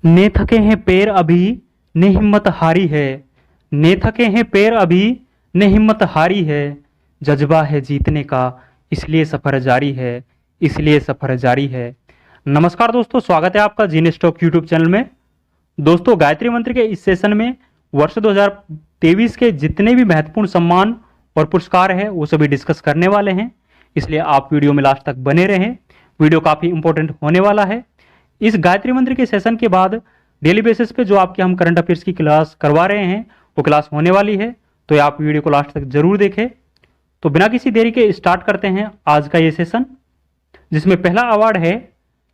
ने थके हैं पैर अभी ने हिम्मत हारी है। ने थके हैं पैर अभी ने हिम्मत हारी है। जज्बा है जीतने का इसलिए सफर जारी है। इसलिए सफर जारी है। नमस्कार दोस्तों, स्वागत है आपका जीने स्टॉक यूट्यूब चैनल में। दोस्तों, गायत्री मंत्र के इस सेशन में वर्ष 2023 के जितने भी महत्वपूर्ण सम्मान और पुरस्कार हैं वो सभी डिस्कस करने वाले हैं, इसलिए आप वीडियो में लास्ट तक बने रहें। वीडियो काफ़ी इंपॉर्टेंट होने वाला है। इस गायत्री मंत्र के सेशन के बाद डेली बेसिस पे जो आपके हम करंट अफेयर्स की क्लास करवा रहे हैं वो क्लास होने वाली है, तो आप वीडियो को लास्ट तक जरूर देखें। तो बिना किसी देरी के स्टार्ट करते हैं आज का ये सेशन, जिसमें पहला अवार्ड है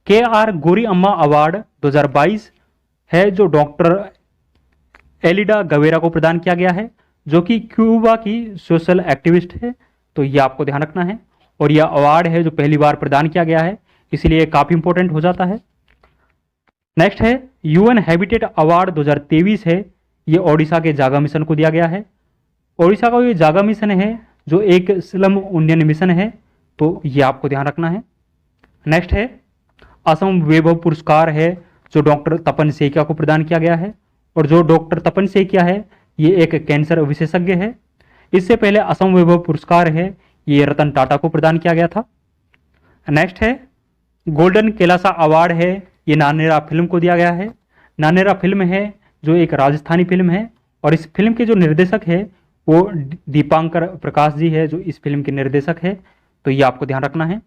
KR गोरी अम्मा अवार्ड 2022 है, जो डॉक्टर एलिडा गवेरा को प्रदान किया गया है, जो कि क्यूबा की सोशल एक्टिविस्ट है। तो ये आपको ध्यान रखना है, और यह अवार्ड है जो पहली बार प्रदान किया गया है, इसलिए काफ़ी इंपॉर्टेंट हो जाता है। नेक्स्ट है UN हैबिटेट अवार्ड 2023 है, ये ओडिशा के जागा मिशन को दिया गया है। ओडिशा का ये जागा मिशन है जो एक स्लम उन्नयन मिशन है, तो ये आपको ध्यान रखना है। नेक्स्ट है असम वैभव पुरस्कार है, जो डॉक्टर तपन सेकिया को प्रदान किया गया है, और जो डॉक्टर तपन सेकिया है ये एक कैंसर विशेषज्ञ है। इससे पहले असम वैभव पुरस्कार है ये रतन टाटा को प्रदान किया गया था। नेक्स्ट है गोल्डन कैलासा अवार्ड है, ये नानेरा फिल्म को दिया गया है। नानेरा फिल्म है जो एक राजस्थानी फिल्म है, और इस फिल्म के जो निर्देशक है वो दीपांकर प्रकाश जी है, जो इस फिल्म के निर्देशक है, तो ये आपको ध्यान रखना है।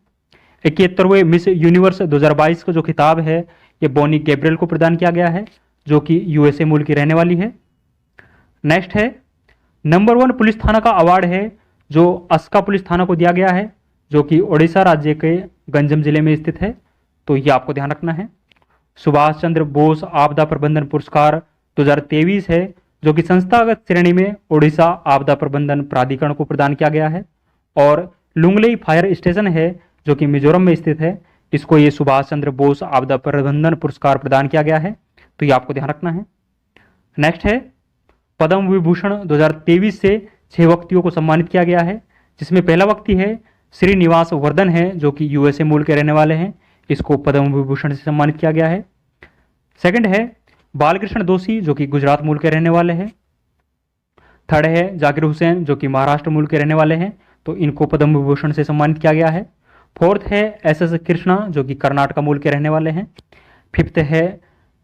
71वें मिस यूनिवर्स 2022 का जो खिताब है ये बोनी गैब्रियल को प्रदान किया गया है, जो कि USA मूल की रहने वाली है। नेक्स्ट है नंबर 1 पुलिस थाना का अवार्ड है, जो अस्का पुलिस थाना को दिया गया है, जो कि ओडिशा राज्य के गंजम जिले में स्थित है, तो ये आपको ध्यान रखना है। सुभाष चंद्र बोस आपदा प्रबंधन पुरस्कार 2023 है, जो कि संस्थागत श्रेणी में ओडिशा आपदा प्रबंधन प्राधिकरण को प्रदान किया गया है, और लुंगलेई फायर स्टेशन है जो कि मिजोरम में स्थित है, इसको ये सुभाष चंद्र बोस आपदा प्रबंधन पुरस्कार प्रदान किया गया है, तो ये आपको ध्यान रखना है। नेक्स्ट है पद्म विभूषण 2023 से 6 व्यक्तियों को सम्मानित किया गया है, जिसमें पहला व्यक्ति है श्रीनिवास वर्धन है, जो कि USA मूल के रहने वाले हैं, इसको पद्म विभूषण से सम्मानित किया गया है। सेकंड है बालकृष्ण दोषी, जो कि गुजरात मूल के रहने वाले हैं। थर्ड है जाकिर हुसैन, जो कि महाराष्ट्र मूल के रहने वाले हैं, तो इनको पद्म विभूषण से सम्मानित किया गया है। फोर्थ है SS कृष्णा, जो कि कर्नाटक मूल के रहने वाले हैं। फिफ्थ है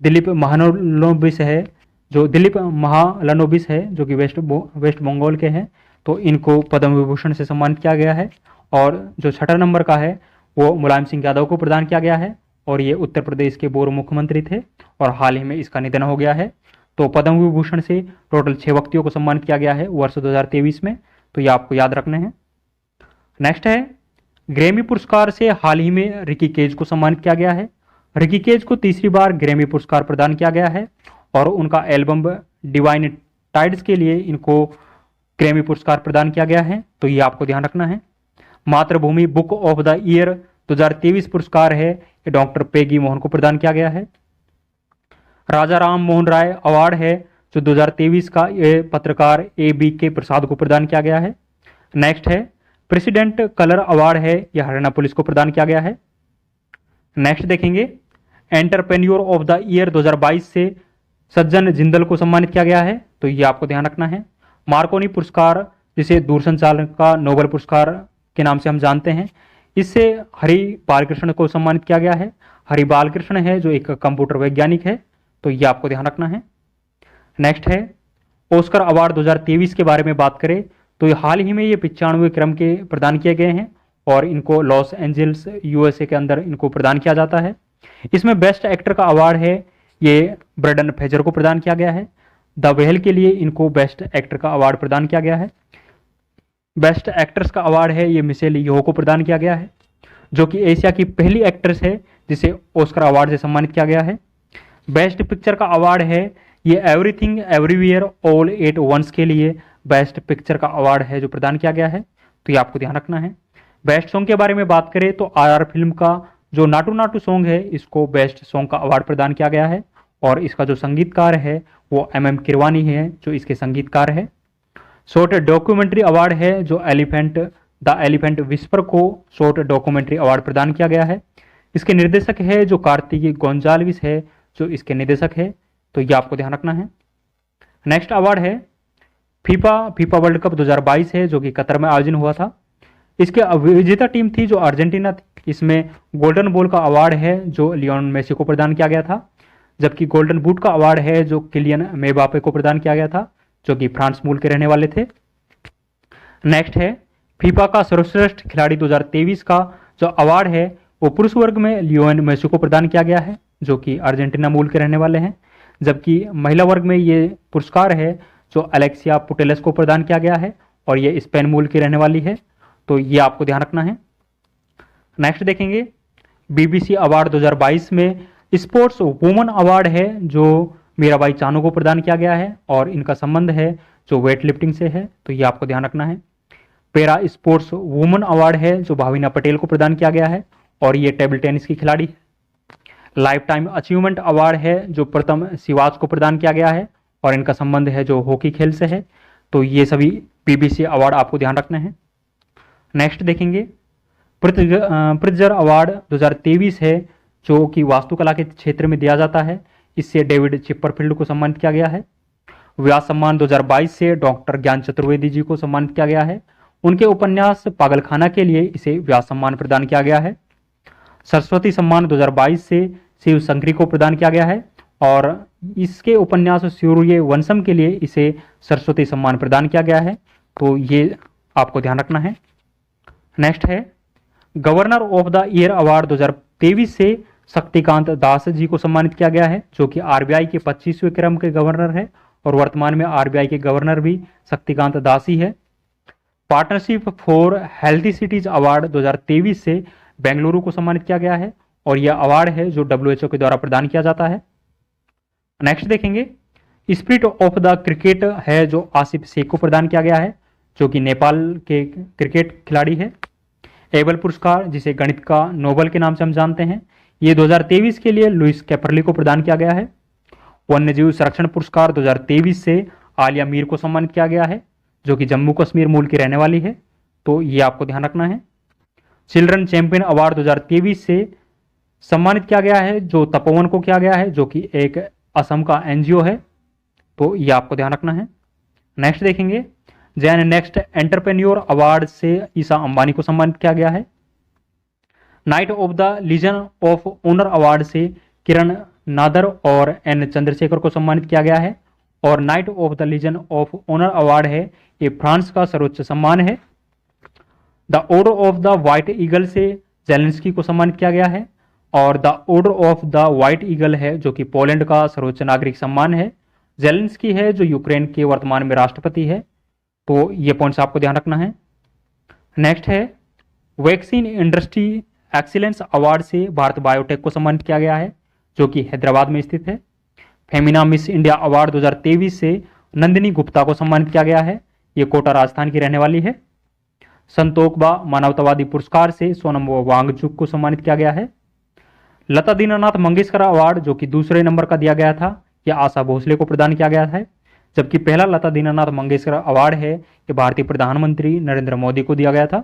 दिलीप महालनोबिस है, जो दिलीप महालनोबिस है, जो कि वेस्ट बंगाल के हैं, तो इनको पद्म विभूषण से सम्मानित किया गया है। और जो छठा नंबर का है वो मुलायम सिंह यादव को प्रदान किया गया है, और ये उत्तर प्रदेश के पूर्व मुख्यमंत्री थे, और हाल ही में इसका निधन हो गया है। तो पद्म विभूषण से टोटल 6 व्यक्तियों को सम्मानित किया गया है वर्ष 2023 में, तो ये आपको याद रखने हैं। नेक्स्ट है ग्रैमी पुरस्कार से हाल ही में रिकी केज को सम्मानित किया गया है। रिकी केज को तीसरी बार ग्रैमी पुरस्कार प्रदान किया गया है, और उनका एल्बम डिवाइन टाइड्स के लिए इनको ग्रैमी पुरस्कार प्रदान किया गया है, तो ये आपको ध्यान रखना है। मातृभूमि बुक ऑफ द ईयर 2023 पुरस्कार है, ये डॉक्टर पेगी मोहन को प्रदान किया गया है। राजा राम मोहन राय अवार्ड है, जो 2023 का ये पत्रकार ABK प्रसाद को प्रदान किया गया है। नेक्स्ट है प्रेसिडेंट कलर अवार्ड है, यह हरियाणा पुलिस को प्रदान किया गया है। नेक्स्ट देखेंगे एंटरप्रेन्योर ऑफ द ईयर 2022 से सज्जन जिंदल को सम्मानित किया गया है, तो ये आपको ध्यान रखना है। मार्कोनी पुरस्कार, जिसे दूरसंचार का नोबेल पुरस्कार के नाम से हम जानते हैं, इससे हरि बालकृष्ण को सम्मानित किया गया है। हरि बालकृष्ण है जो एक कंप्यूटर वैज्ञानिक है, तो ये आपको ध्यान रखना है। नेक्स्ट है ऑस्कर अवार्ड 2023 के बारे में बात करें तो हाल ही में ये 95वें क्रम के प्रदान किए गए हैं, और इनको लॉस एंजल्स USA के अंदर इनको प्रदान किया जाता है। इसमें बेस्ट एक्टर का अवार्ड है ये ब्रेंडन फ्रेजर को प्रदान किया गया है। द वेल के लिए इनको बेस्ट एक्टर का अवार्ड प्रदान किया गया है। बेस्ट एक्ट्रेस का अवार्ड है ये मिशेल यो को प्रदान किया गया है, जो कि एशिया की पहली एक्ट्रेस है जिसे ऑस्कर अवार्ड से सम्मानित किया गया है। बेस्ट पिक्चर का अवार्ड है ये everything everywhere all at once के लिए बेस्ट पिक्चर का अवार्ड है जो प्रदान किया गया है, तो ये आपको ध्यान रखना है। बेस्ट सॉन्ग के बारे में बात करें तो RR फिल्म का जो नाटू नाटू सॉन्ग है इसको बेस्ट सॉन्ग का अवार्ड प्रदान किया गया है, और इसका जो संगीतकार है वो MM किरवानी है, जो इसके संगीतकार है। शॉर्ट डॉक्यूमेंट्री अवार्ड है जो द एलिफेंट विस्पर को शॉर्ट डॉक्यूमेंट्री अवार्ड प्रदान किया गया है। इसके निर्देशक है जो कार्तिकी गोंजाल्विस है, जो इसके निदेशक है, तो ये आपको ध्यान रखना है। नेक्स्ट अवार्ड है फीफा वर्ल्ड कप 2022 है, जो कि कतर में आयोजन हुआ था। इसके विजेता टीम थी जो अर्जेंटीना थी। इसमें गोल्डन बॉल का अवार्ड है जो लियोन मेसी को प्रदान किया गया था, जबकि गोल्डन बूट का अवार्ड है जो किलियन मेबापे को प्रदान किया गया था, जो कि फ्रांस मूल के रहने वाले थे। नेक्स्ट है फीफा का सर्वश्रेष्ठ खिलाड़ी 2023 का जो अवार्ड है वो पुरुष वर्ग में लियोन मेसी को प्रदान किया गया है, जो कि अर्जेंटीना मूल के रहने वाले हैं, जबकि महिला वर्ग में ये पुरस्कार है जो अलेक्सिया पुटेलेस को प्रदान किया गया है और ये स्पेन मूल की रहने वाली है, तो ये आपको ध्यान रखना है। नेक्स्ट देखेंगे बीबीसी अवार्ड 2022 में स्पोर्ट्स वुमन अवार्ड है जो मीराबाई चानू को प्रदान किया गया है और इनका संबंध है जो वेट लिफ्टिंग से है, तो ये आपको ध्यान रखना है। पैरा स्पोर्ट्स वुमन अवार्ड है जो भाविना पटेल को प्रदान किया गया है और ये टेबल टेनिस की खिलाड़ी है। लाइफ टाइम अचीवमेंट अवार्ड है जो प्रथम सिवाच को प्रदान किया गया है और इनका संबंध है जो हॉकी खेल से है, तो ये सभी बीबीसी अवार्ड आपको ध्यान रखना है। नेक्स्ट देखेंगे प्रित्जर अवार्ड 2023 है जो कि वास्तुकला के क्षेत्र में दिया जाता है। इससे डेविड चिपरफील्ड को सम्मानित किया गया है। व्यास सम्मान 2022 से डॉक्टर ज्ञान चतुर्वेदी जी को सम्मानित किया गया है। उनके उपन्यास पागलखाना के लिए इसे व्यास सम्मान प्रदान किया गया है। सरस्वती सम्मान 2022 से शिव शंकरी को प्रदान किया गया है और इसके उपन्यास सूर्य वंशम के लिए इसे सरस्वती सम्मान प्रदान किया गया है, तो ये आपको ध्यान रखना है। नेक्स्ट है governor of the year award 2023 से शक्तिकांत दास जी को सम्मानित किया गया है, जो कि आरबीआई के 25वें क्रम के गवर्नर है और वर्तमान में आरबीआई के गवर्नर भी शक्तिकांत दास ही है। Partnership for healthy cities award 2023 से बेंगलुरु को सम्मानित किया गया है और यह अवार्ड है जो WHO के द्वारा प्रदान किया जाता है। नेक्स्ट देखेंगे स्पिरिट ऑफ द क्रिकेट है जो आसिफ शेख को प्रदान किया गया है, जो कि नेपाल के क्रिकेट खिलाड़ी है। एबल पुरस्कार जिसे गणित का नोबल के नाम से हम जानते हैं, ये 2023 के लिए लुइस कैपरली को प्रदान किया गया है। वन्यजीव संरक्षण पुरस्कार 2023 से आलिया मीर को सम्मानित किया गया है, जो कि जम्मू कश्मीर मूल की रहने वाली है, तो ये आपको ध्यान रखना है। चिल्ड्रन चैंपियन अवार्ड 2023 से सम्मानित किया गया है जो तपोवन को किया गया है, जो कि एक असम का एनजीओ है, तो ये आपको ध्यान रखना है। नेक्स्ट देखेंगे जैन नेक्स्ट एंटरप्रेन्योर अवार्ड से ईसा अंबानी को सम्मानित किया गया है। Knight of the legion of honour award से किरण नादर और एन चंद्रशेखर को सम्मानित किया गया है और knight of the legion of honour award है ये फ्रांस का सर्वोच्च सम्मान है। The order of the white eagle से जेलेंस्की को सम्मानित किया गया है और the order of the white eagle है जो कि पोलैंड का सर्वोच्च नागरिक सम्मान है। जेलेंस्की है जो यूक्रेन के वर्तमान में राष्ट्रपति है, तो ये पॉइंट्स आपको ध्यान रखना है। नेक्स्ट है वैक्सीन इंडस्ट्री एक्सीलेंस अवार्ड से भारत बायोटेक को सम्मानित किया गया है, जो कि हैदराबाद में स्थित है। फेमिना मिस इंडिया अवार्ड 2023 से नंदिनी गुप्ता को सम्मानित किया गया है, ये कोटा राजस्थान की रहने वाली है। संतोकबा मानवतावादी पुरस्कार से सोनम वांगचुक को सम्मानित किया गया है। लता दीनानाथ मंगेशकर अवार्ड जो कि दूसरे नंबर का दिया गया था, यह आशा भोसले को प्रदान किया गया है, जबकि पहला लता दीनानाथ मंगेशकर अवार्ड है ये भारतीय प्रधानमंत्री नरेंद्र मोदी को दिया गया था।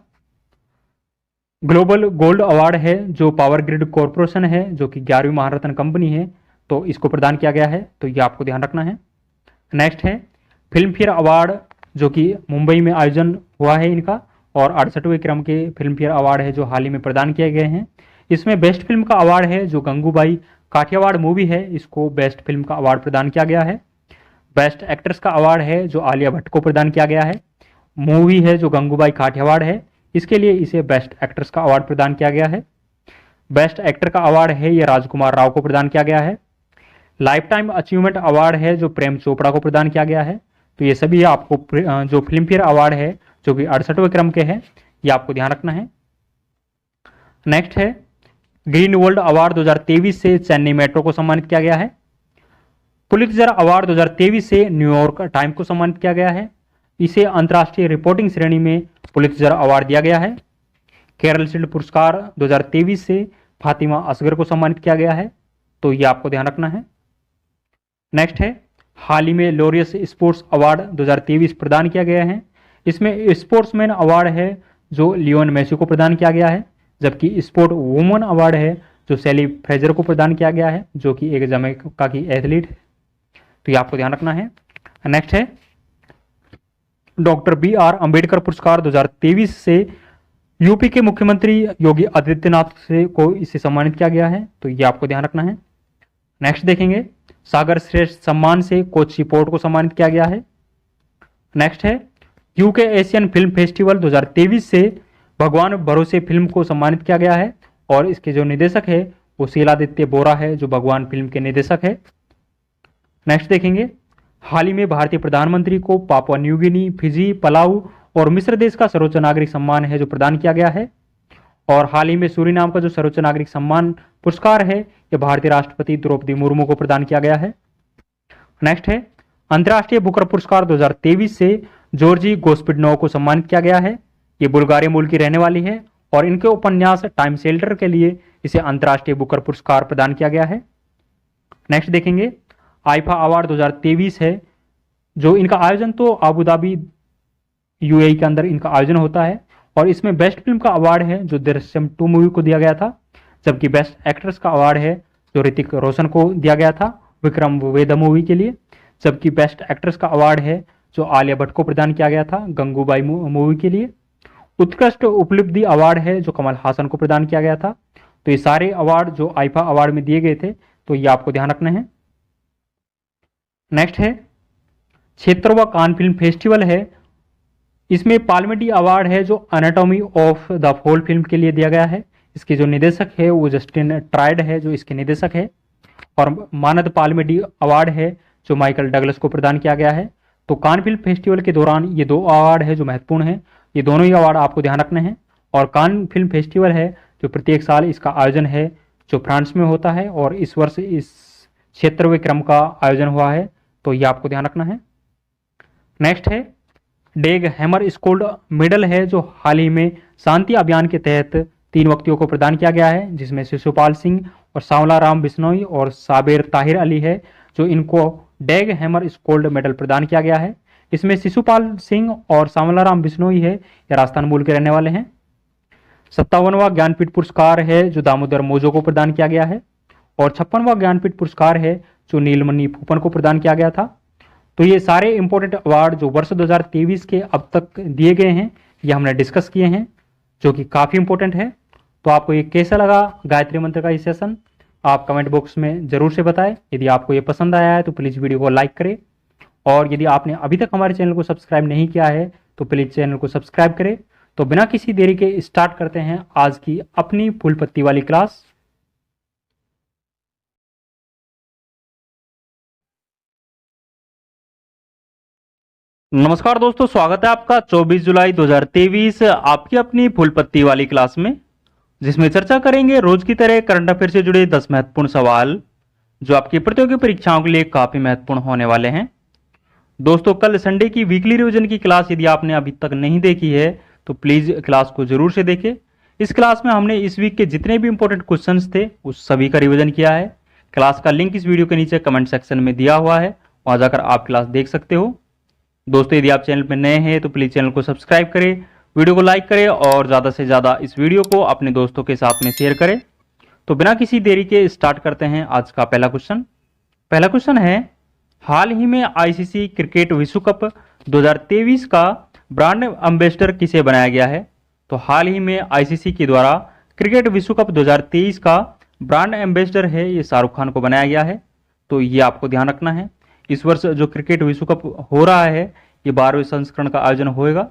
ग्लोबल गोल्ड अवार्ड है जो पावर ग्रिड कॉरपोरेशन है जो कि 11वीं महारत्न कंपनी है, तो इसको प्रदान किया गया है, तो ये आपको ध्यान रखना है। नेक्स्ट है फिल्म फेयर अवार्ड जो कि मुंबई में आयोजन हुआ है इनका और 68वें क्रम के फिल्म फेयर अवार्ड है जो हाल ही में प्रदान किए गए हैं। इसमें बेस्ट फिल्म का अवार्ड है जो गंगूबाई काठियावाड़ मूवी है, इसको बेस्ट फिल्म का अवार्ड प्रदान किया गया है। बेस्ट एक्ट्रेस का अवार्ड है जो आलिया भट्ट को प्रदान किया गया है। मूवी है जो गंगूबाई काठियावाड़ है, इसके लिए इसे बेस्ट एक्ट्रेस का अवार्ड प्रदान किया गया है। बेस्ट एक्टर का अवार्ड है ये राजकुमार राव को प्रदान किया गया है। लाइफ टाइम अचीवमेंट अवार्ड है जो प्रेम चोपड़ा को प्रदान किया गया है, तो ये सभी आपको जो फिल्म फेयर अवार्ड है जो कि 68वें क्रम के हैं, ये आपको ध्यान रखना है। नेक्स्ट है ग्रीन वर्ल्ड अवार्ड 2023 से चेन्नई मेट्रो को सम्मानित किया गया है। पुलित्जर अवार्ड 2023 से न्यूयॉर्क टाइम को सम्मानित किया गया है, इसे अंतर्राष्ट्रीय रिपोर्टिंग श्रेणी में पुलित्जर अवार्ड दिया गया है। केरल शील्ड पुरस्कार 2023 से फातिमा असगर को सम्मानित किया गया है, तो ये आपको ध्यान रखना है। नेक्स्ट है हाल ही में लॉरियस स्पोर्ट्स अवार्ड 2023 प्रदान किया गया है। इसमें स्पोर्ट्समैन अवार्ड है जो लियोन मेसी को प्रदान किया गया है, जबकि स्पोर्ट वुमन अवार्ड है जो सैली फ्रेजर को प्रदान किया गया है, जो कि एक जमैका की एथलीट है। तो ये आपको ध्यान रखना है। नेक्स्ट है डॉक्टर BR अंबेडकर पुरस्कार 2023 से यूपी के मुख्यमंत्री योगी आदित्यनाथ से को इसे सम्मानित किया गया है। तो ये आपको ध्यान रखना है। नेक्स्ट देखेंगे सागर श्रेष्ठ सम्मान से कोच शिपोर्ट को सम्मानित किया गया है। नेक्स्ट है यूके एशियन फिल्म फेस्टिवल 2023 से भगवान भरोसे फिल्म को सम्मानित किया गया है और इसके जो निदेशक है वो शीलादित्य बोरा है, जो भगवान फिल्म के निदेशक है। नेक्स्ट देखेंगे हाल ही में भारतीय प्रधानमंत्री को Papua New Guinea, Fiji, Palau और मिस्र देश का सर्वोच्च नागरिक सम्मान है जो प्रदान किया गया है। और हाल ही में सूरीनाम का जो सर्वोच्च नागरिक सम्मान पुरस्कार है ये भारतीय राष्ट्रपति द्रौपदी मुर्मू को प्रदान किया गया है। नेक्स्ट है अंतर्राष्ट्रीय बुकर पुरस्कार 2023 से जॉर्जी गोस्पिडनोव को सम्मानित किया गया है। ये बुल्गारिया मूल की रहने वाली है और इनके उपन्यास टाइम शेल्टर के लिए इसे अंतर्राष्ट्रीय बुकर पुरस्कार प्रदान किया गया है। नेक्स्ट देखेंगे आईफा अवार्ड 2023 है, जो इनका आयोजन तो अबू धाबी यूएई के अंदर इनका आयोजन होता है और इसमें बेस्ट फिल्म का अवार्ड है जो दृश्यम 2 मूवी को दिया गया था, जबकि बेस्ट एक्ट्रेस का अवार्ड है जो ऋतिक रोशन को दिया गया था विक्रम वेदा मूवी के लिए, जबकि बेस्ट एक्ट्रेस का अवार्ड है जो आलिया भट्ट को प्रदान किया गया था गंगूबाई मूवी के लिए। उत्कृष्ट उपलब्धि अवार्ड है जो कमल हासन को प्रदान किया गया था। तो ये सारे अवार्ड जो आईफा अवार्ड में दिए गए थे, तो ये आपको ध्यान रखना है। नेक्स्ट है क्षेत्रवा कान फिल्म फेस्टिवल है, इसमें पार्लियामेंट्री अवार्ड है जो anatomy of the fall film के लिए दिया गया है। इसके जो निदेशक है वो जस्टिन ट्राइड है जो इसके निदेशक है। और मानद पार्लियामेंट्री अवार्ड है जो माइकल डगलस को प्रदान किया गया है। तो कान फिल्म फेस्टिवल के दौरान ये 2 अवार्ड है जो महत्वपूर्ण है, ये दोनों ही अवार्ड आपको ध्यान रखने हैं। और कान फिल्म फेस्टिवल है जो प्रत्येक साल इसका आयोजन है जो फ्रांस में होता है और इस वर्ष इस क्षेत्रव्य क्रम का आयोजन हुआ है, तो ये आपको ध्यान रखना है। नेक्स्ट है डेग हैमर स्कोल्ड मेडल है जो हाल ही में शांति अभियान के तहत 3 व्यक्तियों को प्रदान किया गया है, जिसमें शिशुपाल सिंह और सांवला राम बिश्नोई और साबिर ताहिर अली है जो इनको डेग हैमर स्कोल्ड मेडल प्रदान किया गया है। इसमें शिशुपाल सिंह और सांवला राम बिश्नोई है ये राजस्थान मूल के रहने वाले हैं। 57वां ज्ञानपीठ पुरस्कार है जो दामोदर मोजो को प्रदान किया गया है और 56वां ज्ञानपीठ पुरस्कार है जो नीलमणि फूपन को प्रदान किया गया था। तो ये सारे इंपॉर्टेंट अवार्ड जो वर्ष 2023 के अब तक दिए गए हैं ये हमने डिस्कस किए हैं, जो कि काफ़ी इंपॉर्टेंट है। तो आपको ये कैसा लगा गायत्री मंत्र का ये सेशन, आप कमेंट बॉक्स में ज़रूर से बताएं। यदि आपको ये पसंद आया है तो प्लीज़ वीडियो को लाइक करें और यदि आपने अभी तक हमारे चैनल को सब्सक्राइब नहीं किया है तो प्लीज़ चैनल को सब्सक्राइब करें। तो बिना किसी देरी के स्टार्ट करते हैं आज की अपनी फूल पत्ती वाली क्लास। नमस्कार दोस्तों, स्वागत है आपका 24 जुलाई 2023 आपकी अपनी फूल पत्ती वाली क्लास में, जिसमें चर्चा करेंगे रोज की तरह करंट अफेयर से जुड़े 10 महत्वपूर्ण सवाल जो आपकी प्रतियोगी परीक्षाओं के लिए काफी महत्वपूर्ण होने वाले हैं। दोस्तों, कल संडे की वीकली रिवीजन की क्लास यदि आपने अभी तक नहीं देखी है तो प्लीज क्लास को जरूर से देखें। इस क्लास में हमने इस वीक के जितने भी इंपॉर्टेंट क्वेश्चंस थे उस सभी का रिवीजन किया है। क्लास का लिंक इस वीडियो के नीचे कमेंट सेक्शन में दिया हुआ है, वहां जाकर आप क्लास देख सकते हो। दोस्तों, यदि आप चैनल पर नए हैं तो प्लीज चैनल को सब्सक्राइब करें, वीडियो को लाइक करें और ज़्यादा से ज़्यादा इस वीडियो को अपने दोस्तों के साथ में शेयर करें। तो बिना किसी देरी के स्टार्ट करते हैं आज का पहला क्वेश्चन। पहला क्वेश्चन है, हाल ही में आईसीसी क्रिकेट विश्व कप 2023 का ब्रांड एम्बेसडर किसे बनाया गया है? तो हाल ही में आईसीसी के द्वारा क्रिकेट विश्व कप 2023 का ब्रांड एम्बेसडर है ये शाहरुख खान को बनाया गया है। तो ये आपको ध्यान रखना है। इस वर्ष जो क्रिकेट विश्व कप हो रहा है ये 12वें संस्करण का आयोजन होएगा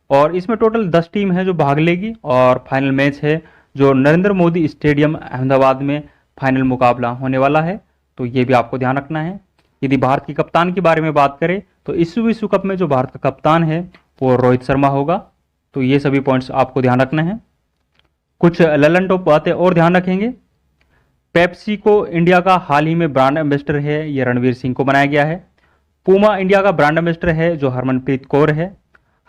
और इसमें टोटल 10 टीम है जो भाग लेगी और फाइनल मैच है जो नरेंद्र मोदी स्टेडियम अहमदाबाद में फाइनल मुकाबला होने वाला है। तो ये भी आपको ध्यान रखना है। यदि भारत की कप्तान के बारे में बात करें तो इस विश्व कप में जो भारत का कप्तान है वो रोहित शर्मा होगा। तो ये सभी पॉइंट्स आपको ध्यान रखना है। कुछ ललन टॉप बातें और ध्यान रखेंगे। पेप्सी को इंडिया का हाल ही में ब्रांड एम्बेसडर है ये रणवीर सिंह को बनाया गया है। पूमा इंडिया का ब्रांड एम्बेसडर है जो हरमनप्रीत कौर है।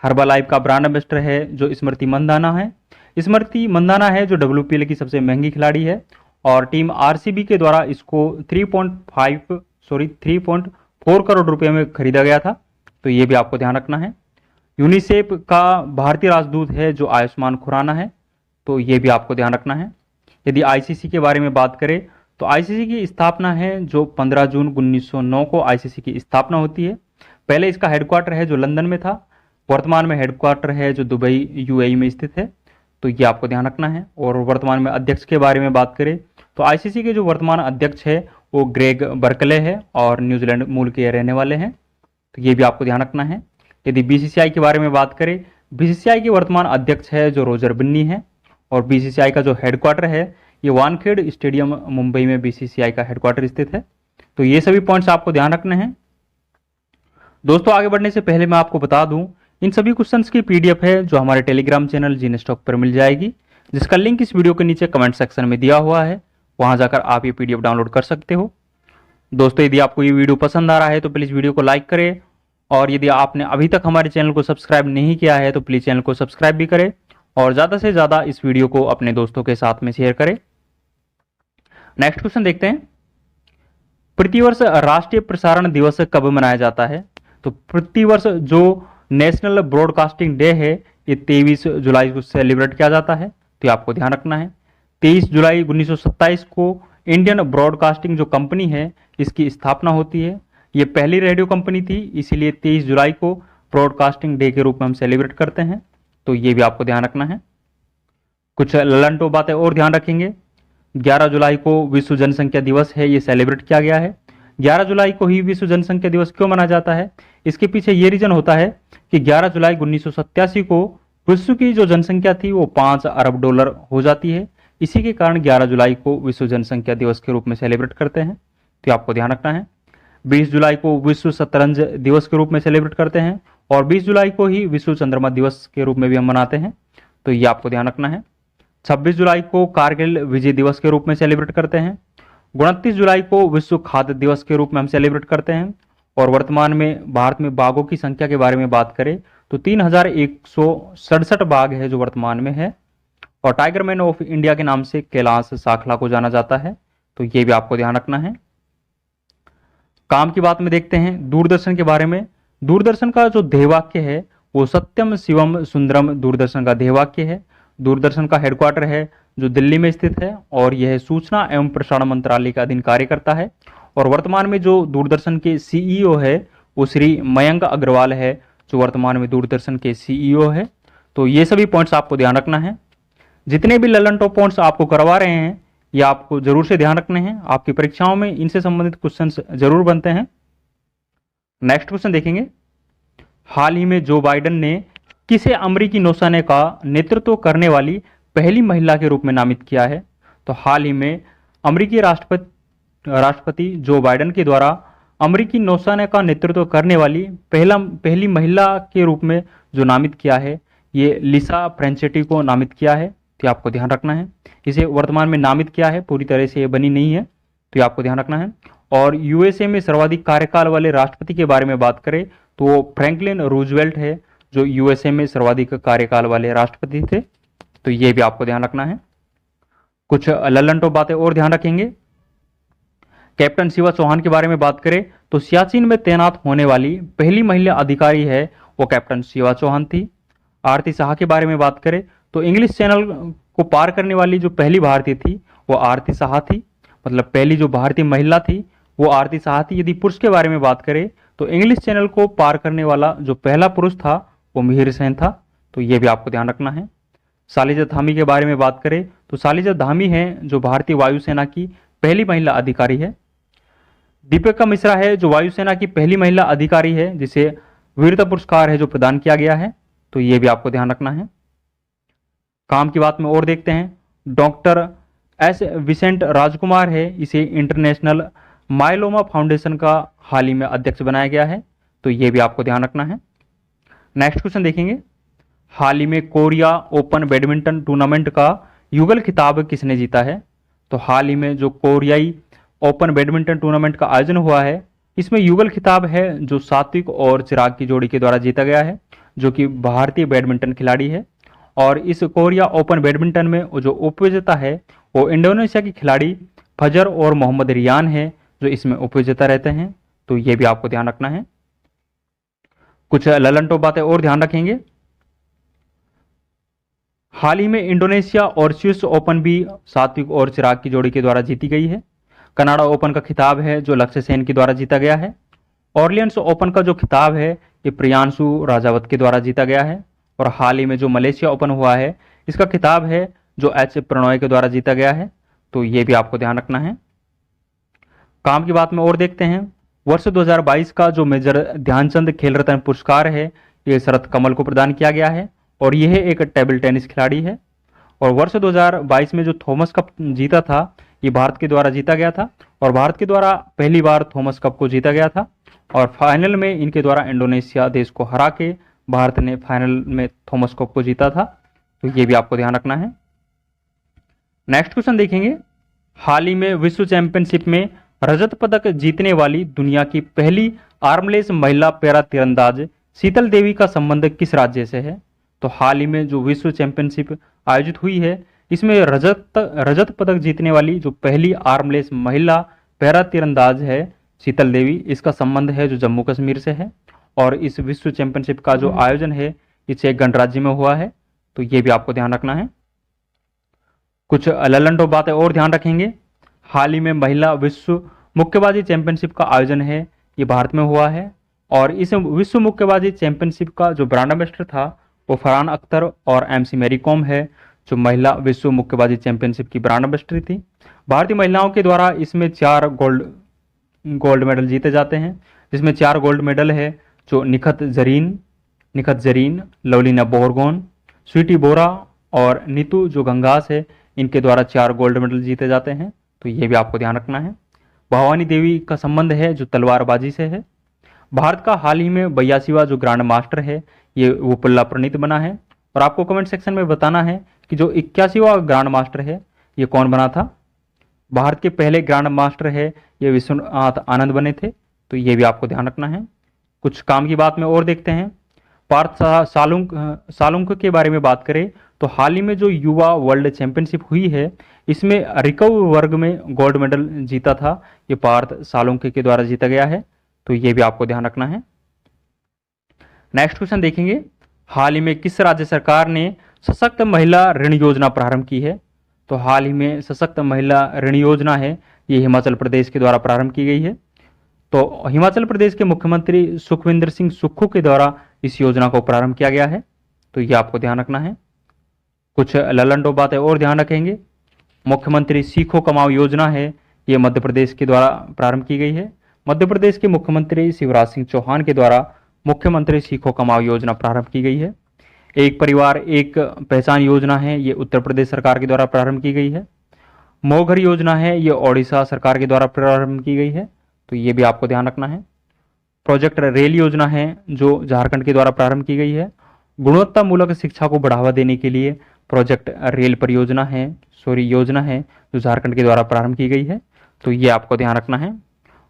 हर्बलाइफ का ब्रांड एम्बेसडर है जो स्मृति मंदाना है। स्मृति मंदाना है जो WPL की सबसे महंगी खिलाड़ी है और टीम RCB के द्वारा इसको 3.4 करोड़ रुपए में खरीदा गया था। तो ये भी आपको ध्यान रखना है। यूनिसेफ का भारतीय राजदूत है जो आयुष्मान खुराना है। तो ये भी आपको ध्यान रखना है। यदि आईसीसी के बारे में बात करें तो आईसीसी की स्थापना है जो 15 जून 1909 को आईसीसी की स्थापना होती है। पहले इसका हेडक्वार्टर है जो लंदन में था, वर्तमान में हेडक्वार्टर है जो दुबई यूएई में स्थित है। तो ये आपको ध्यान रखना है। और वर्तमान में अध्यक्ष के बारे में बात करें तो आईसीसी के जो वर्तमान अध्यक्ष है वो ग्रेग बर्कले है और न्यूजीलैंड मूल के रहने वाले हैं। तो ये भी आपको ध्यान रखना है। यदि बीसीसीआई के बारे में बात करें, बीसीसीआई के वर्तमान अध्यक्ष है जो रोजर बिन्नी है और बीसीसीआई का जो हेडक्वार्टर है ये वानखेड़ स्टेडियम मुंबई में बीसीसीआई का हेडक्वार्टर स्थित है। तो ये सभी पॉइंट्स आपको ध्यान रखने हैं। दोस्तों आगे बढ़ने से पहले मैं आपको बता दूं, इन सभी क्वेश्चंस की पीडीएफ है जो हमारे टेलीग्राम चैनल जीनेस्टॉक पर मिल जाएगी, जिसका लिंक इस वीडियो के नीचे कमेंट सेक्शन में दिया हुआ है। वहां जाकर आप ये पीडीएफ डाउनलोड कर सकते हो। दोस्तों यदि आपको ये वीडियो पसंद आ रहा है तो प्लीज़ वीडियो को लाइक करें, और यदि आपने अभी तक हमारे चैनल को सब्सक्राइब नहीं किया है तो प्लीज़ चैनल को सब्सक्राइब भी करें और ज़्यादा से ज़्यादा इस वीडियो को अपने दोस्तों के साथ में शेयर करें। नेक्स्ट क्वेश्चन देखते हैं, प्रतिवर्ष राष्ट्रीय प्रसारण दिवस कब मनाया जाता है? तो प्रतिवर्ष जो नेशनल ब्रॉडकास्टिंग डे है ये 23 जुलाई को सेलिब्रेट किया जाता है। तो ये आपको ध्यान रखना है। 23 जुलाई 1927 को इंडियन ब्रॉडकास्टिंग जो कंपनी है इसकी स्थापना होती है। ये पहली रेडियो कंपनी थी, इसीलिए 23 जुलाई को ब्रॉडकास्टिंग डे के रूप में हम सेलिब्रेट करते हैं। तो ये भी आपको ध्यान रखना है। कुछ ललंटो बातें और ध्यान रखेंगे। 11 जुलाई को विश्व जनसंख्या दिवस है, ये सेलिब्रेट किया गया है। 11 जुलाई को ही विश्व जनसंख्या दिवस क्यों मनाया जाता है? इसके पीछे ये रीजन होता है कि 11 जुलाई 1987 को विश्व की जो जनसंख्या थी वो 5 अरब डॉलर हो जाती है। इसी के कारण 11 जुलाई को विश्व जनसंख्या दिवस के रूप में सेलिब्रेट करते हैं। तो आपको ध्यान रखना है। 20 जुलाई को विश्व शतरंज दिवस के रूप में सेलिब्रेट करते हैं और 20 जुलाई को ही विश्व चंद्रमा दिवस के रूप में भी हम मनाते हैं। तो ये आपको ध्यान रखना है। 26 जुलाई को कारगिल विजय दिवस के रूप में सेलिब्रेट करते हैं। 29 जुलाई को विश्व खाद्य दिवस के रूप में हम सेलिब्रेट करते हैं। और वर्तमान में भारत में बाघों की संख्या के बारे में बात करें तो 3167 बाघ है जो वर्तमान में है। और टाइगर मैन ऑफ इंडिया के नाम से कैलाश साखला को जाना जाता है। तो ये भी आपको ध्यान रखना है। काम की बात में देखते हैं दूरदर्शन के बारे में। दूरदर्शन का जो ध्येयवाक्य है वो सत्यम शिवम सुंदरम दूरदर्शन का ध्येयवाक्य है। दूरदर्शन का हेडक्वार्टर है जो दिल्ली में स्थित है और यह सूचना एवं प्रसारण मंत्रालय के अधीन कार्य करता है। और वर्तमान में जो दूरदर्शन के सीईओ है वो श्री मयंक अग्रवाल है जो वर्तमान में दूरदर्शन के सीईओ है। तो ये सभी पॉइंट्स आपको ध्यान रखना है। जितने भी ललन टॉप पॉइंट्स आपको करवा रहे हैं ये आपको जरूर से ध्यान रखने हैं। आपकी परीक्षाओं में इनसे संबंधित क्वेश्चंस जरूर बनते हैं। नेक्स्ट क्वेश्चन देखेंगे, हाल ही में जो बाइडेन ने किसे अमेरिकी नौसेना का नेतृत्व करने वाली पहली महिला के रूप में नामित किया है? तो हाल ही में अमेरिकी राष्ट्रपति जो बाइडेन के द्वारा अमेरिकी नौसेना का नेतृत्व करने वाली पहली महिला के रूप में जो नामित किया है ये लिसा फ्रेंचेटी को नामित किया है। तो आपको ध्यान रखना है। इसे वर्तमान में नामित किया है, पूरी तरह से ये बनी नहीं है। तो ये आपको ध्यान रखना है। और यूएसए में सर्वाधिक कार्यकाल वाले राष्ट्रपति के बारे में बात करें तो वो फ्रैंकलिन रूजवेल्ट है जो यूएसए में सर्वाधिक कार्यकाल वाले राष्ट्रपति थे। तो ये भी आपको ध्यान रखना है। कुछ लल्लनटो बातें और ध्यान रखेंगे। कैप्टन शिवा चौहान के बारे में बात करें तो सियाचिन में तैनात होने वाली पहली महिला अधिकारी है वो कैप्टन शिवा चौहान थी। आरती साहा के बारे में बात करें तो इंग्लिश चैनल को पार करने वाली जो पहली भारतीय थी वो आरती साहा थी। मतलब पहली जो भारतीय महिला थी वो आरती साहा थी। यदि पुरुष के बारे में बात करें तो इंग्लिश चैनल को पार करने वाला जो पहला पुरुष था वो मिहिर सेन था। तो ये भी आपको ध्यान रखना है। शालिजा धामी के बारे में बात करें तो शालिजा धामी है जो भारतीय वायुसेना की पहली महिला अधिकारी है। दीपिका मिश्रा है जो वायुसेना की पहली महिला अधिकारी है जिसे वीरता पुरस्कार है जो प्रदान किया गया है। तो ये भी आपको ध्यान रखना है। काम की बात में और देखते हैं, डॉक्टर एस विसेंट राजकुमार है, इसे इंटरनेशनल माइलोमा फाउंडेशन का हाल ही में अध्यक्ष बनाया गया है। तो ये भी आपको ध्यान रखना है। नेक्स्ट क्वेश्चन देखेंगे, हाल ही में कोरिया ओपन बैडमिंटन टूर्नामेंट का युगल खिताब किसने जीता है? तो हाल ही में जो कोरियाई ओपन बैडमिंटन टूर्नामेंट का आयोजन हुआ है इसमें युगल खिताब है जो सात्विक और चिराग की जोड़ी के द्वारा जीता गया है जो कि भारतीय बैडमिंटन खिलाड़ी है। और इस कोरिया ओपन बैडमिंटन में जो उपविजेता है वो इंडोनेशिया के खिलाड़ी फजर और मोहम्मद रियान है जो इसमें उपविजेता रहते हैं। तो ये भी आपको ध्यान रखना है। कुछ ललनटो बातें और ध्यान रखेंगे। हाल ही में इंडोनेशिया और स्विस ओपन भी सात्विक और चिराग की जोड़ी के द्वारा जीती गई है। कनाडा ओपन का खिताब है जो लक्ष्य सेन के द्वारा जीता गया है। ऑरलियंस ओपन का जो खिताब है ये प्रियांशु राजावत के द्वारा जीता गया है। और हाल ही में जो मलेशिया ओपन हुआ है इसका खिताब है जो एच प्रणॉय के द्वारा जीता गया है। तो ये भी आपको ध्यान रखना है। काम की बात में और देखते हैं। वर्ष 2022 का जो मेजर ध्यानचंद खेल रत्न पुरस्कार है ये शरद कमल को प्रदान किया गया है और यह एक टेबल टेनिस खिलाड़ी है। और वर्ष 2022 में जो थॉमस कप जीता था ये भारत के द्वारा जीता गया था और भारत के द्वारा पहली बार थॉमस कप को जीता गया था और फाइनल में इनके द्वारा इंडोनेशिया देश को हरा के भारत ने फाइनल में थॉमस कप को जीता था। तो ये भी आपको ध्यान रखना है। नेक्स्ट क्वेश्चन देखेंगे। हाल ही में विश्व चैंपियनशिप में रजत पदक जीतने वाली दुनिया की पहली आर्मलेस महिला पैरा तीरंदाज शीतल देवी का संबंध किस राज्य से है? तो हाल ही में जो विश्व चैंपियनशिप आयोजित हुई है इसमें रजत पदक जीतने वाली जो पहली आर्मलेस महिला पैरा तीरंदाज है शीतल देवी, इसका संबंध है जो जम्मू कश्मीर से है। और इस विश्व चैंपियनशिप का जो आयोजन है ये चेक गणराज्य में हुआ है। तो ये भी आपको ध्यान रखना है। कुछ ललंडो बातें और ध्यान रखेंगे। हाल ही में महिला विश्व मुक्केबाजी चैंपियनशिप का आयोजन है ये भारत में हुआ है और इस विश्व मुक्केबाजी चैंपियनशिप का जो ब्रांड एम्बेसडर था वो फरहान अख्तर और एमसी मैरी कॉम है जो महिला विश्व मुक्केबाजी चैंपियनशिप की ब्रांड एम्बेसडर थी। भारतीय महिलाओं के द्वारा इसमें 4 गोल्ड मेडल जीते जाते हैं जिसमें 4 गोल्ड मेडल है जो निखत जरीन, लवलीना बोरगोन, स्वीटी बोरा और नीतू जो गंगास है इनके द्वारा 4 गोल्ड मेडल जीते जाते हैं। तो ये भी आपको ध्यान रखना है। भवानी देवी का संबंध है जो तलवारबाजी से है। भारत का हाल ही में 82वां जो ग्रांड मास्टर है ये वोपल्ला प्रणीत बना है और आपको कमेंट सेक्शन में बताना है कि जो 81वां ग्रांड मास्टर है ये कौन बना था। भारत के पहले ग्रांड मास्टर है ये विश्वनाथ आनंद बने थे। तो ये भी आपको ध्यान रखना है। कुछ काम की बात में और देखते हैं। पार्थ सालुंक के बारे में बात करें तो हाल ही में जो युवा वर्ल्ड चैंपियनशिप हुई है इसमें रिकर्व वर्ग में गोल्ड मेडल जीता था ये पार्थ सालुंके के द्वारा जीता गया है। तो ये भी आपको ध्यान रखना है। नेक्स्ट क्वेश्चन देखेंगे। हाल ही में किस राज्य सरकार ने सशक्त महिला ऋण योजना प्रारंभ की है? तो हाल ही में सशक्त महिला ऋण योजना है ये हिमाचल प्रदेश के द्वारा प्रारंभ की गई है। तो हिमाचल प्रदेश के मुख्यमंत्री सुखविंदर सिंह सुक्खू के द्वारा इस योजना को प्रारंभ किया गया है। तो ये आपको ध्यान रखना है। कुछ ललंडो बातें और ध्यान रखेंगे। मुख्यमंत्री सीखो कमाओ योजना है ये मध्य प्रदेश के द्वारा प्रारंभ की गई है। मध्य प्रदेश के मुख्यमंत्री शिवराज सिंह चौहान के द्वारा मुख्यमंत्री सीखो कमाओ योजना प्रारंभ की गई है। एक परिवार एक पहचान योजना है ये उत्तर प्रदेश सरकार के द्वारा प्रारंभ की गई है। मोघर योजना है ये ओडिशा सरकार के द्वारा प्रारंभ की गई है। तो ये भी आपको ध्यान रखना है। प्रोजेक्ट रेल योजना है जो झारखंड के द्वारा प्रारंभ की गई है। गुणवत्ता मूलक शिक्षा को बढ़ावा देने के लिए प्रोजेक्ट रेल परियोजना है योजना है जो झारखंड के द्वारा प्रारंभ की गई है। तो ये आपको ध्यान रखना है।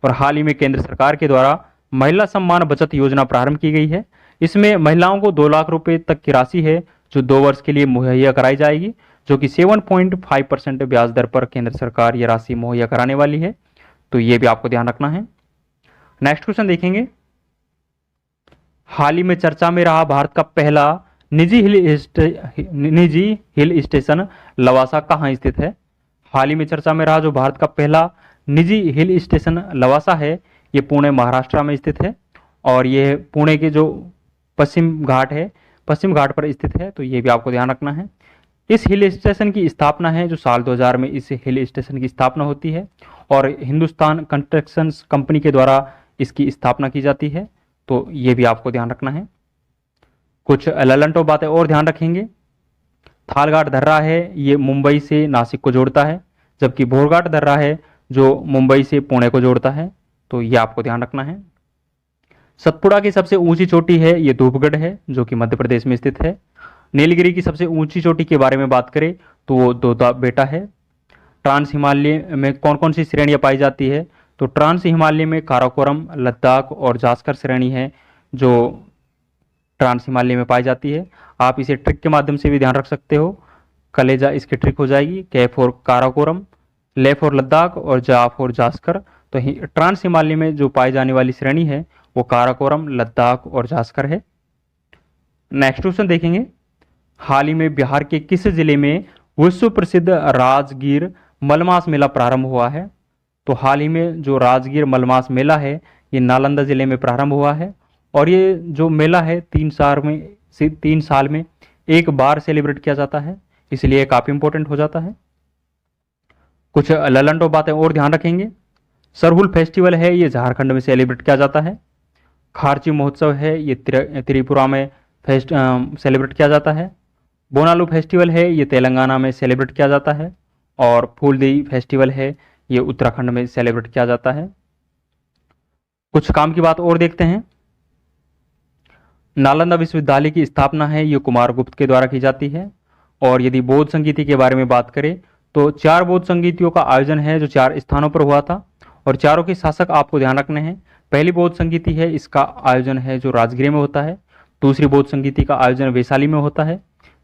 और हाल ही में केंद्र सरकार के द्वारा महिला सम्मान बचत योजना प्रारंभ की गई है। इसमें महिलाओं को 2 लाख रुपए तक की राशि है जो 2 वर्ष के लिए मुहैया कराई जाएगी जो कि 7.5% ब्याज दर पर केंद्र सरकार ये राशि मुहैया कराने वाली है। तो ये भी आपको ध्यान रखना है। नेक्स्ट क्वेश्चन देखेंगे। हाल ही में चर्चा में रहा भारत का पहला निजी हिल स्टेशन लवासा कहाँ स्थित है? हाल ही में चर्चा में रहा जो भारत का पहला निजी हिल स्टेशन लवासा है ये पुणे महाराष्ट्र में स्थित है और ये पुणे के जो पश्चिम घाट पर स्थित है। तो ये भी आपको ध्यान रखना है। इस हिल स्टेशन की स्थापना है जो साल 2000 में इस हिल स्टेशन की स्थापना होती है और हिंदुस्तान कंस्ट्रक्शन कंपनी के द्वारा इसकी स्थापना की जाती है। तो ये भी आपको ध्यान रखना है। कुछ ललंटो बातें और ध्यान रखेंगे। थालघाट दर्रा है ये मुंबई से नासिक को जोड़ता है जबकि भोरघाट दर्रा है जो मुंबई से पुणे को जोड़ता है। तो ये आपको ध्यान रखना है। सतपुड़ा की सबसे ऊंची चोटी है ये धूपगढ़ है जो कि मध्य प्रदेश में स्थित है। नीलगिरी की सबसे ऊंची चोटी के बारे में बात करें तो वो दोदा बेटा है। ट्रांस हिमालय में कौन कौन सी श्रेणियां पाई जाती है? तो ट्रांस हिमालय में काराकोरम, लद्दाख और जास्कर श्रेणी है जो ट्रांस हिमालय में पाई जाती है। आप इसे ट्रिक के माध्यम से भी ध्यान रख सकते हो। कलेजा इसकी ट्रिक हो जाएगी। के फॉर काराकोरम, ले फॉर लद्दाख और जा फॉर जास्कर। तो ट्रांस हिमालय में जो पाई जाने वाली श्रेणी है वो काराकोरम, लद्दाख और जास्कर है। नेक्स्ट क्वेश्चन देखेंगे। हाल ही में बिहार के किस जिले में विश्व प्रसिद्ध राजगीर मलमास मेला प्रारंभ हुआ है? तो हाल ही में जो राजगीर मलमास मेला है ये नालंदा जिले में प्रारंभ हुआ है और ये जो मेला है 3 साल में एक बार सेलिब्रेट किया जाता है, इसलिए काफी इंपॉर्टेंट हो जाता है। कुछ ललंटो बातें और ध्यान रखेंगे। सरहुल फेस्टिवल है ये झारखंड में सेलिब्रेट किया जाता है। खारची महोत्सव है ये त्रिपुरा में सेलिब्रेट किया जाता है। बोनालू फेस्टिवल है ये तेलंगाना में सेलिब्रेट किया जाता है और फूलदेई फेस्टिवल है ये उत्तराखंड में सेलिब्रेट किया जाता है। कुछ काम की बात और देखते हैं। नालंदा विश्वविद्यालय की स्थापना है ये कुमारगुप्त के द्वारा की जाती है और यदि बौद्ध संगीति के बारे में बात करें तो 4 बौद्ध संगीतियों का आयोजन है जो 4 स्थानों पर हुआ था और चारों के शासक आपको ध्यान रखने हैं। पहली बौद्ध संगीति है इसका आयोजन है जो राजगीर में होता है। दूसरी बौद्ध संगीति का आयोजन वैशाली में होता है।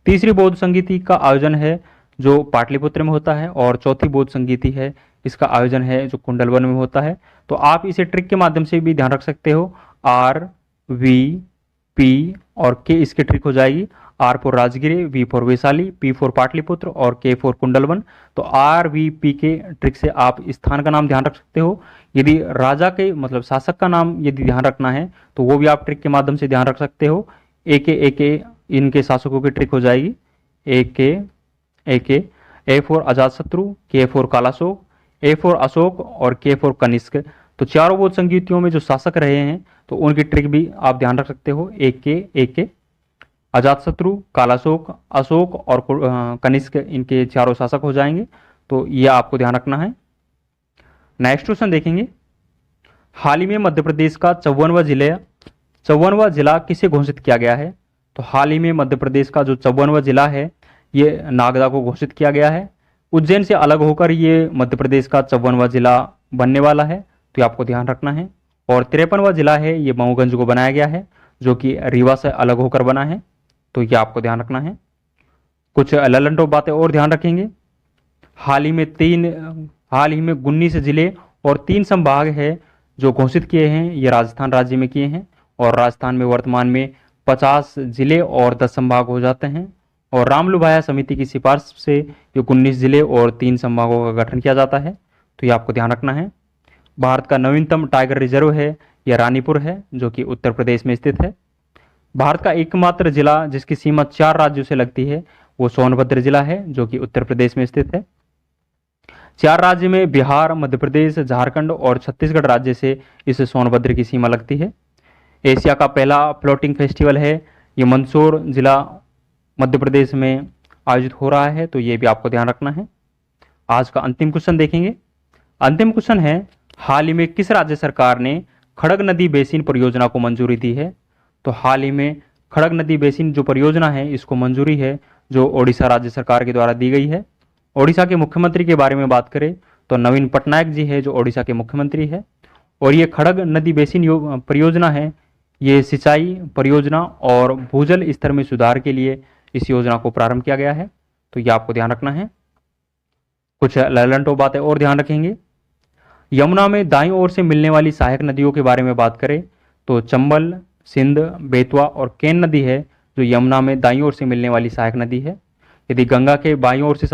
तीसरी बौद्ध संगीति का आयोजन है जो पाटलिपुत्र में होता है और चौथी बौद्ध संगीति है इसका आयोजन है जो कुंडलवन में होता है। तो आप इसे ट्रिक के माध्यम से भी ध्यान रख सकते हो। आर, वी, पी और के इसकी ट्रिक हो जाएगी। R for Rajgiri, V for Vaishali, P for Pataliputra और के फॉर कुंडलवन। तो आर, वी, पी के ट्रिक से आप स्थान का नाम ध्यान रख सकते हो। यदि राजा के मतलब शासक का नाम यदि ध्यान रखना है तो वो भी आप ट्रिक के माध्यम से ध्यान रख सकते हो। ए इनके शासकों की ट्रिक हो जाएगी। ए के, ए फॉर अजातशत्रु, के for Kalashoka, A for Ashok और के फॉर कनिष्क। तो चारों बौद्ध संगीतियों में जो शासक रहे हैं तो उनकी ट्रिक भी आप ध्यान रख सकते हो। ए के, अजातशत्रु, कालाशोक, अशोक और कनिष्क इनके चारों शासक हो जाएंगे। तो यह आपको ध्यान रखना है। नेक्स्ट क्वेश्चन देखेंगे। हाल ही में मध्य प्रदेश का 54वां जिला किसे घोषित किया गया है? तो हाल ही में मध्य प्रदेश का जो 54वां जिला है ये नागदा को घोषित किया गया है। उज्जैन से अलग होकर ये मध्य प्रदेश का 54वां जिला बनने वाला है, तो आपको ध्यान रखना है। और 53वां जिला है ये मऊगंज को बनाया गया है जो कि रीवा से अलग होकर बना है, तो ये आपको ध्यान रखना है। कुछ ललंटो बातें और ध्यान रखेंगे। हाल ही में 19 जिले और 3 संभाग है जो घोषित किए हैं ये राजस्थान राज्य में किए हैं और राजस्थान में वर्तमान में 50 जिले और 10 संभाग हो जाते हैं और रामलुभाया समिति की सिफारिश से ये 19 जिले और 3 संभागों का गठन किया जाता है, तो ये आपको ध्यान रखना है। भारत का नवीनतम टाइगर रिजर्व है यह रानीपुर है जो कि उत्तर प्रदेश में स्थित है। भारत का एकमात्र जिला जिसकी सीमा 4 राज्यों से लगती है वो सोनभद्र जिला है जो कि उत्तर प्रदेश में स्थित है। 4 राज्य में बिहार, मध्य प्रदेश, झारखंड और छत्तीसगढ़ राज्य से इस सोनभद्र की सीमा लगती है। एशिया का पहला फ्लोटिंग फेस्टिवल है ये मंदसौर जिला मध्य प्रदेश में आयोजित हो रहा है, तो ये भी आपको ध्यान रखना है। आज का अंतिम क्वेश्चन देखेंगे। अंतिम क्वेश्चन है, हाल ही में किस राज्य सरकार ने खड़ग नदी बेसिन परियोजना को मंजूरी दी है? तो हाल ही में खड़ग नदी बेसिन जो परियोजना है इसको मंजूरी है जो ओडिशा राज्य सरकार के द्वारा दी गई है। ओडिशा के मुख्यमंत्री के बारे में बात करें तो नवीन पटनायक जी है जो ओडिशा के मुख्यमंत्री है और ये खड़ग नदी बेसिन परियोजना है ये सिंचाई परियोजना और भूजल स्तर में सुधार के लिए इस योजना को प्रारंभ किया गया है, तो ये आपको ध्यान रखना है। कुछ ललंटो बातें और ध्यान रखेंगे। यमुना में दाईं ओर से मिलने वाली सहायक नदियों के बारे में बात करें तो चंबल, सिंध, बेतवा और केन नदी है जो यमुना में दाईं ओर से मिलने वाली सहायक नदी है। यदि गंगा के बाईं ओर से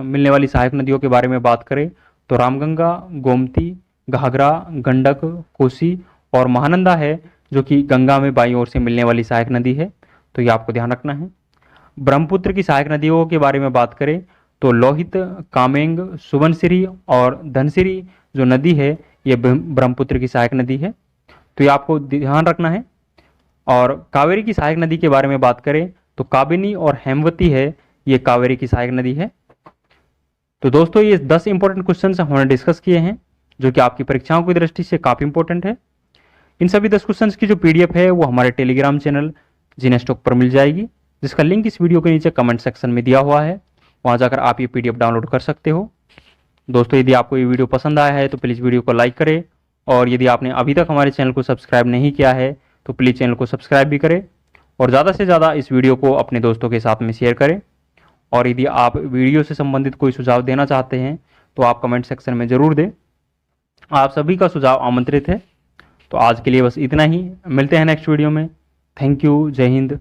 मिलने वाली सहायक नदियों के बारे में बात करें तो रामगंगा, गोमती, घाघरा, गंडक, कोसी और महानंदा है जो कि गंगा में बाईं ओर से मिलने वाली सहायक नदी है, तो ये आपको ध्यान रखना है। ब्रह्मपुत्र की सहायक नदियों के बारे में बात करें तो लोहित, कामेंग, सुबनसिरी और धनसिरी जो नदी है ये ब्रह्मपुत्र की सहायक नदी है, तो ये आपको ध्यान रखना है। और कावेरी की सहायक नदी के बारे में बात करें तो काबिनी और हेमवती है ये कावेरी की सहायक नदी है। तो दोस्तों ये 10 इंपॉर्टेंट क्वेश्चन हमने डिस्कस किए हैं जो कि आपकी परीक्षाओं की दृष्टि से काफी इंपॉर्टेंट है। इन सभी 10 क्वेश्चन की जो PDF है वो हमारे टेलीग्राम चैनल जीनेस्टॉक पर मिल जाएगी, जिसका लिंक इस वीडियो के नीचे कमेंट सेक्शन में दिया हुआ है, वहां जाकर आप ये PDF डाउनलोड कर सकते हो। दोस्तों यदि आपको ये वीडियो पसंद आया है तो प्लीज़ वीडियो को लाइक करें और यदि आपने अभी तक हमारे चैनल को सब्सक्राइब नहीं किया है तो प्लीज़ चैनल को सब्सक्राइब भी करें और ज़्यादा से ज़्यादा इस वीडियो को अपने दोस्तों के साथ में शेयर करें। और यदि आप वीडियो से संबंधित कोई सुझाव देना चाहते हैं तो आप कमेंट सेक्शन में ज़रूर दें, आप सभी का सुझाव आमंत्रित है। तो आज के लिए बस इतना ही, मिलते हैं नेक्स्ट वीडियो में। थैंक यू, जय हिंद।